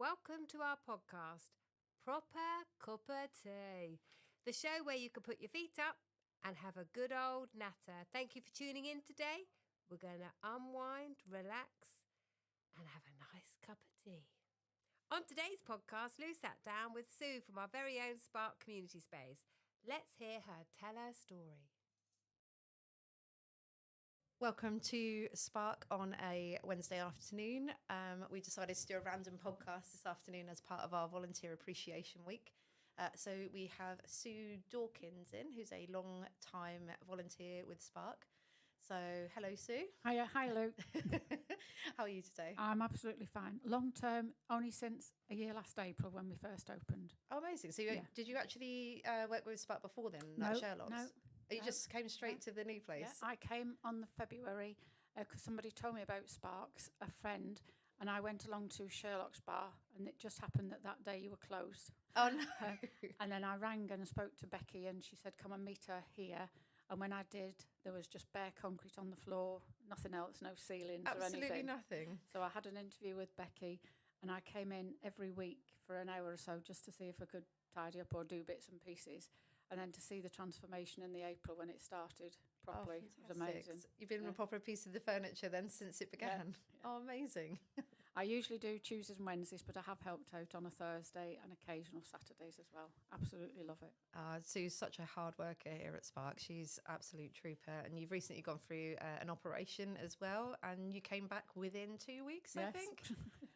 Welcome to our podcast, Proper Cuppa Tea, the show where you can put your feet up and have a good old natter. Thank you for tuning in today. We're going to unwind, relax, and have a nice cup of tea. On today's podcast, Lou sat down with Sue from our very own Spark community space. Let's hear her tell her story. Welcome to Spark on a Wednesday afternoon. We decided to do a random podcast this afternoon as part of our Volunteer Appreciation Week. So we have Sue Dawkins in, who's a long-time volunteer with Spark. So hello, Sue. Hiya, hi Lou. How are you today? I'm absolutely fine. Long term, only since a year last April when we first opened. Oh, amazing. So did you actually work with Spark before then, like Sherlock's? No. You just came straight to the new place? Yeah, I came on the February because somebody told me about Sparks, a friend, and I went along to Sherlock's bar, and it just happened that day you were closed. Oh, no. And then I rang and spoke to Becky, and she said, come and meet her here. And when I did, there was just bare concrete on the floor, nothing else, no ceilings or anything. Absolutely nothing. So I had an interview with Becky, and I came in every week for an hour or so just to see if I could tidy up or do bits and pieces. And then to see the transformation in the April when it started properly was amazing. You've been a proper piece of the furniture then since it began. Yeah. Oh, amazing. I usually do Tuesdays and Wednesdays, but I have helped out on a Thursday and occasional Saturdays as well. Absolutely love it. Sue's such a hard worker here at Spark. She's absolute trooper. And you've recently gone through an operation as well. And you came back within 2 weeks, Yes. I think.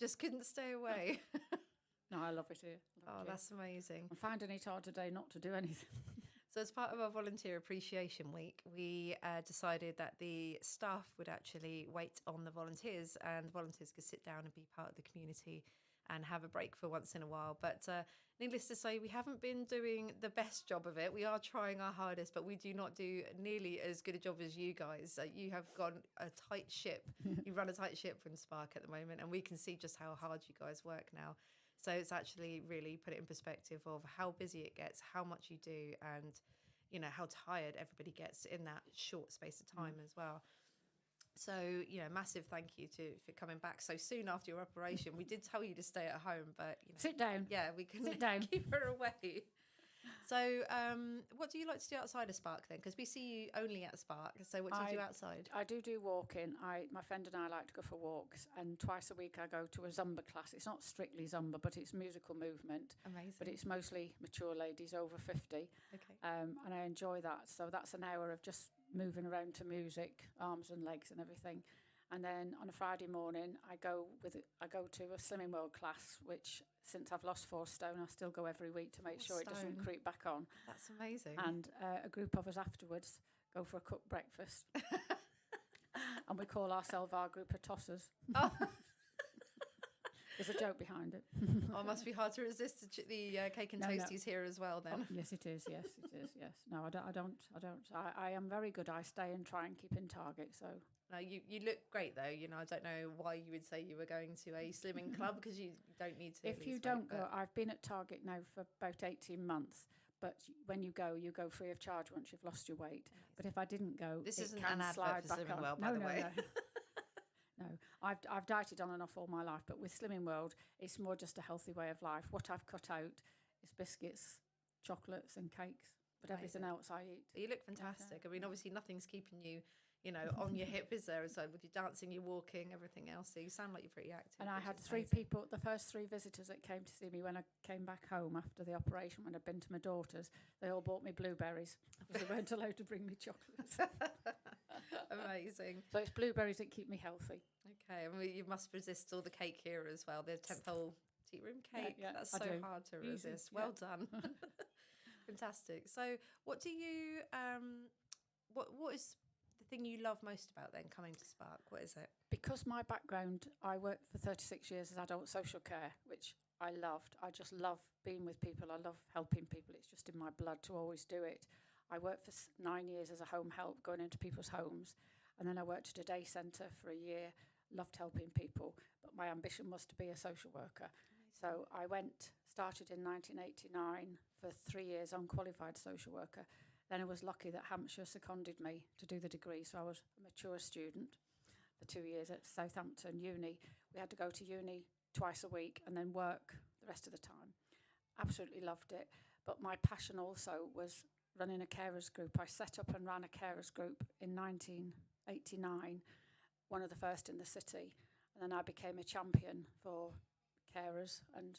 Just couldn't stay away. No, I love it here. That's amazing. I'm finding it hard today not to do anything. So as part of our Volunteer Appreciation Week, we decided that the staff would actually wait on the volunteers, and the volunteers could sit down and be part of the community and have a break for once in a while. But needless to say, we haven't been doing the best job of it. We are trying our hardest, but we do not do nearly as good a job as you guys. You have got a tight ship. You run a tight ship from Spark at the moment, and we can see just how hard you guys work now. So it's actually really put it in perspective of how busy it gets, how much you do, and, you know, how tired everybody gets in that short space of time as well. So, you know, massive thank you for coming back so soon after your operation. We did tell you to stay at home, but, you know, Sit down. Yeah, we couldn't Sit down. keep her away. So what do you like to do outside of Spark then? Because we see you only at Spark. So what do you do outside? I do walking. My friend and I like to go for walks, and twice a week I go to a Zumba class. It's not strictly Zumba, but it's musical movement. Amazing. But it's mostly mature ladies over 50. Okay. And I enjoy that. So that's an hour of just moving around to music, arms and legs and everything. And then on a Friday morning, I go to a Slimming World class, which since I've lost 4 stone, I still go every week to make sure it doesn't creep back on. That's amazing. And a group of us afterwards go for a cooked breakfast. And we call ourselves our group of tossers. Oh. There's a joke behind it. Oh, it must be hard to resist the cake and toasties here as well then. Oh, yes, it is. Yes, it is. Yes. No, I don't. I am very good. I stay and try and keep in target. So. No, you look great though. You know, I don't know why you would say you were going to a slimming club because you don't need to. If you don't go, I've been at Target now for about 18 months. But when you go free of charge once you've lost your weight. Amazing. But if I didn't go, this it isn't can an advert slide for back Slimming on. World, by the way. No, I've dieted on and off all my life, but with Slimming World, it's more just a healthy way of life. What I've cut out is biscuits, chocolates, and cakes. But everything else I eat. You look fantastic. I mean, obviously nothing's keeping you, you know, on your hip, is there? So with your dancing, your walking, everything else. So you sound like you're pretty active. And I had 3 people, the first 3 visitors that came to see me when I came back home after the operation, when I'd been to my daughter's, they all bought me blueberries because they weren't allowed to bring me chocolates. Amazing. So it's blueberries that keep me healthy. Okay, I mean, you must resist all the cake here as well. The 10th hole tea room cake. Yeah, That's I so do. hard to Easy, resist. yeah. Well done. Fantastic. So what do you, what is the thing you love most about then coming to Spark? What is it? Because my background, I worked for 36 years as adult social care, which I loved. I just love being with people. I love helping people. It's just in my blood to always do it. I worked for 9 years as a home help, going into people's homes. And then I worked at a day centre for a year, loved helping people. But my ambition was to be a social worker. So I started in 1989 for 3 years, unqualified social worker. Then I was lucky that Hampshire seconded me to do the degree. So I was a mature student for 2 years at Southampton Uni. We had to go to uni twice a week and then work the rest of the time. Absolutely loved it. But my passion also was running a carers group. I set up and ran a carers group in 1989, one of the first in the city. And then I became a champion for carers and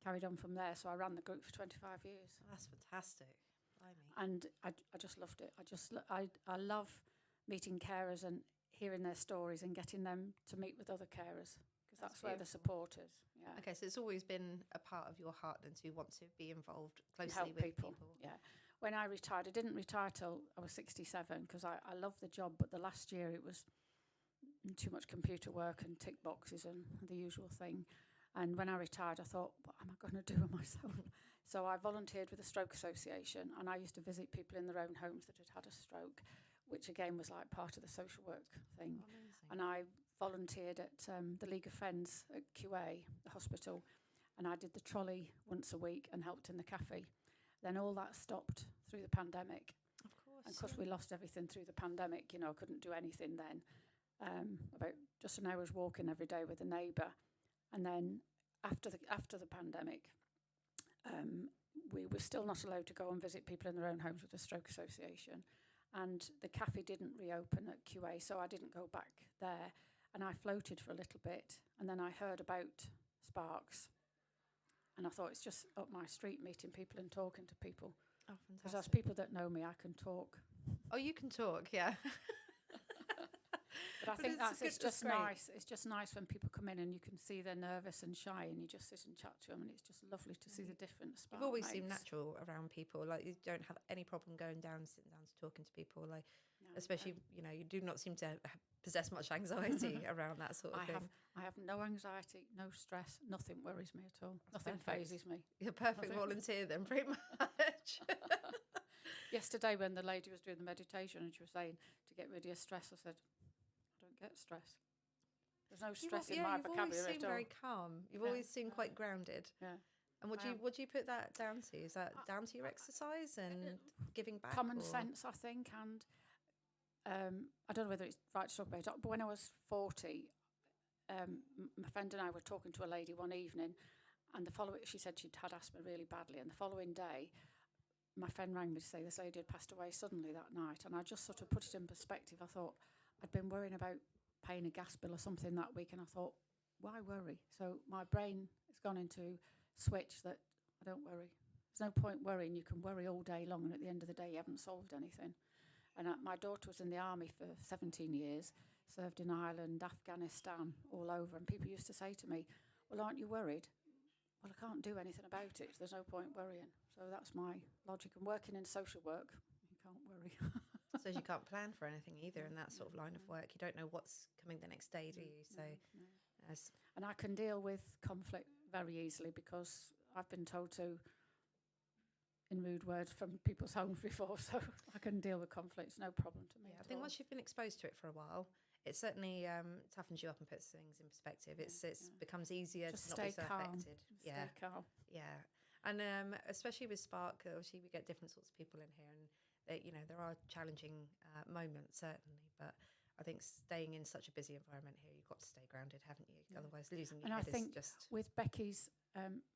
carried on from there. So I ran the group for 25 years. Oh, that's fantastic. Blimey. And I just loved it. I love meeting carers and hearing their stories and getting them to meet with other carers, because that's where the support is. Yeah. Okay, so it's always been a part of your heart then to want to be involved closely Help with people. Yeah. When I retired, I didn't retire till I was 67 because I love the job, but the last year it was too much computer work and tick boxes and the usual thing. And when I retired, I thought, what am I going to do with myself? So I volunteered with the Stroke Association, and I used to visit people in their own homes that had had a stroke, which again was like part of the social work thing. Amazing. And I volunteered at the League of Friends at QA, the hospital, and I did the trolley once a week and helped in the cafe. Then all that stopped through the pandemic. Of course. And of course, we lost everything through the pandemic. You know, I couldn't do anything then. About just an hour's walking every day with a neighbour. And then after the pandemic, we were still not allowed to go and visit people in their own homes with the Stroke Association. And the cafe didn't reopen at QA, so I didn't go back there. And I floated for a little bit. And then I heard about Sparks. And I thought, it's just up my street, meeting people and talking to people. Oh, Because fantastic. as people that know me, I can talk. Oh, you can talk, yeah. But I think it's just great. nice. It's just nice when people come in and you can see they're nervous and shy, and you just sit and chat to them, and it's just lovely to see the difference. You've always seemed natural around people. Like, you don't have any problem sitting down to talking to people. Like, especially, you know, you do not seem to possess much anxiety around that sort of thing. I have no anxiety, no stress, nothing worries me at all. That's Nothing perfect. phases me. You're a perfect Nothing. volunteer then, pretty much. Yesterday, when the lady was doing the meditation and she was saying to get rid of your stress, I said, I don't get stress. There's no stress in my vocabulary You've always seemed at all. very calm. You've Yeah. always seemed quite grounded. Yeah. And what do you put that down to? Is that down to your exercise and giving back? Common or? sense, I think, and I don't know whether it's right to talk about it, but when I was 40, my friend and I were talking to a lady one evening, and she said she'd had asthma really badly, and the following day, my friend rang me to say this lady had passed away suddenly that night, and I just sort of put it in perspective. I thought, I'd been worrying about paying a gas bill or something that week, and I thought, why worry? So my brain has gone into switch that I don't worry. There's no point worrying. You can worry all day long, and at the end of the day, you haven't solved anything. And my daughter was in the army for 17 years, served in Ireland, Afghanistan, all over. And people used to say to me, well, aren't you worried? Well, I can't do anything about it. There's no point worrying. So that's my logic. And working in social work, you can't worry. So you can't plan for anything either in that sort of line of work. You don't know what's coming the next day, do you? So, And I can deal with conflict very easily because I've been told to, in rude words, from people's homes before, so I can deal with conflicts, no problem to me. I think once you've been exposed to it for a while, it certainly toughens you up and puts things in perspective. It becomes easier Just to not be stay so calm. affected. Stay calm. Yeah. And especially with Spark, obviously we get different sorts of people in here, and there are challenging moments certainly, but I think staying in such a busy environment here, you've got to stay grounded, haven't you? Otherwise, losing your head I think is just. with Becky's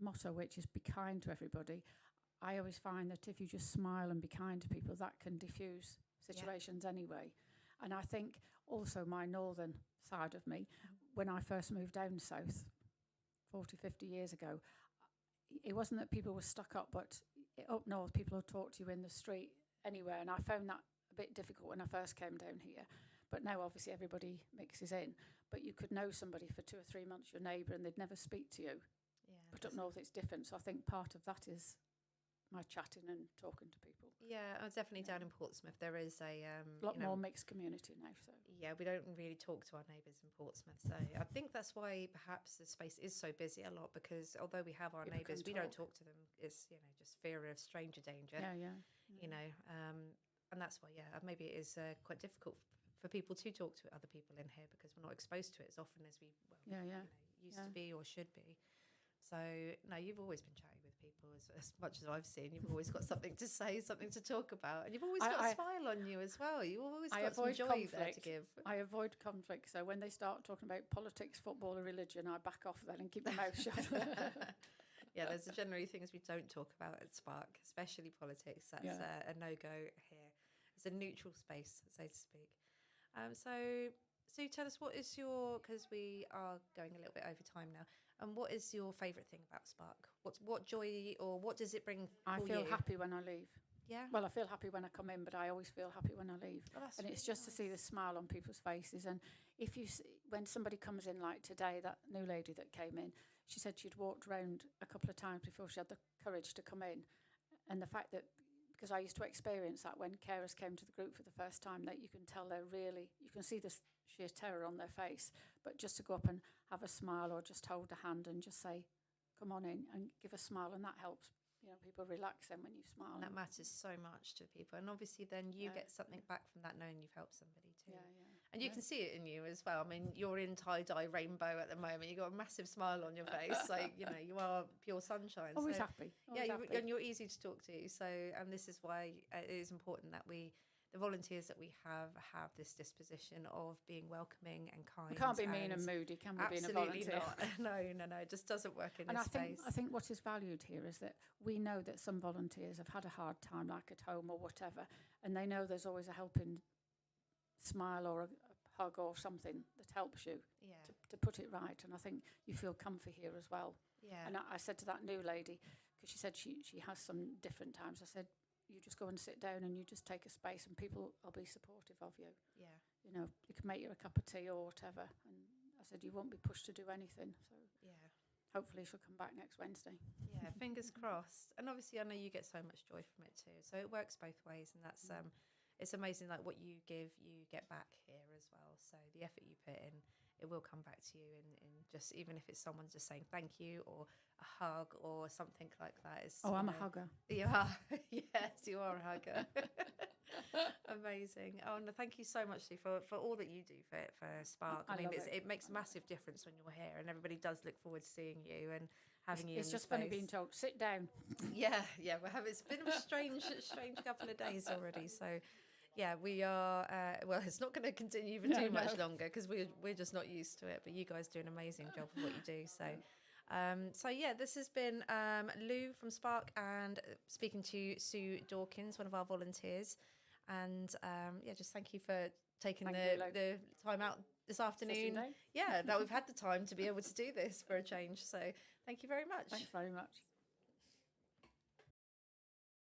motto, which is be kind to everybody, I always find that if you just smile and be kind to people, that can diffuse situations anyway. And I think also my northern side of me, when I first moved down south 40, 50 years ago, it wasn't that people were stuck up, but up north, people would talk to you in the street anywhere. And I found that a bit difficult when I first came down here. But now, obviously, everybody mixes in. But you could know somebody for 2 or 3 months, your neighbour, and they'd never speak to you. Yeah, but up north, it's different. So I think part of that is my chatting and talking to people. Yeah, definitely down in Portsmouth. There is a lot more mixed community now. So yeah, we don't really talk to our neighbours in Portsmouth. So I think that's why perhaps the space is so busy a lot, because although we have our neighbours, we don't talk to them. It's just fear of stranger danger. Yeah. And that's why maybe it is quite difficult for people to talk to other people in here because we're not exposed to it as often as we used to be or should be. So no, you've always been chatty with people as much as I've seen. You've always got something to say, something to talk about, and you've always got a smile on you as well. You've always got some joy there to give. I avoid conflict. So when they start talking about politics, football, or religion, I back off then and keep my mouth shut. Yeah, there's generally things we don't talk about at Spark, especially politics. That's a no-go here. It's a neutral space, so to speak. So tell us, what is your, because we are going a little bit over time now, and what is your favourite thing about Spark? What joy, or what does it bring for you? I feel happy when I leave. Yeah. Well, I feel happy when I come in, but I always feel happy when I leave. Oh, and it's just to see the smile on people's faces. And if you see, when somebody comes in like today, that new lady that came in, she said she'd walked around a couple of times before she had the courage to come in. And the fact that, because I used to experience that when carers came to the group for the first time, that you can tell they're really, you can see this sheer terror on their face. But just to go up and have a smile or just hold a hand and just say, come on in, and give a smile, and that helps. You know, people relax then when you smile. And that matters so much to people. And obviously then you get something back from that, knowing you've helped somebody too. And you can see it in you as well. I mean, you're in tie-dye rainbow at the moment. You've got a massive smile on your face. Like, you know, you are pure sunshine. Always happy. Always happy. And you're easy to talk to. So, and this is why it is important that the volunteers that we have this disposition of being welcoming and kind. We can't be mean and moody, can we, being a volunteer? Absolutely not. No, it just doesn't work in this space. I think what is valued here is that we know that some volunteers have had a hard time, like at home or whatever, and they know there's always a helping smile or a hug or something that helps you to put it right. And I think you feel comfy here as well. Yeah. And I said to that new lady, because she said she has some different times, I said, you just go and sit down and you just take a space and people will be supportive of you. Yeah. You know, you can make you a cup of tea or whatever. And I said, you won't be pushed to do anything. So hopefully she'll come back next Wednesday. Yeah, fingers crossed. And obviously I know you get so much joy from it too. So it works both ways, and that's it's amazing, like what you give, you get back here as well. So the effort you put in, it will come back to you in just, even if it's someone just saying thank you or a hug or something like that. I'm a hugger. You are. Yes, you are a hugger. Amazing. Oh, no, thank you so much, Sue, for all that you do for Spark. I mean, it makes a massive difference when you're here, and everybody does look forward to seeing you and having you. It's just funny being told, sit down. Yeah. It's been a strange couple of days already. So, yeah, we are. Well, it's not going to continue for too much longer because we're just not used to it. But you guys do an amazing job of what you do. So. This has been Lou from Spark and speaking to Sue Dawkins, one of our volunteers. And just thank you for taking the time out this afternoon. Yeah, that we've had the time to be able to do this for a change. So thank you very much. Thanks very much.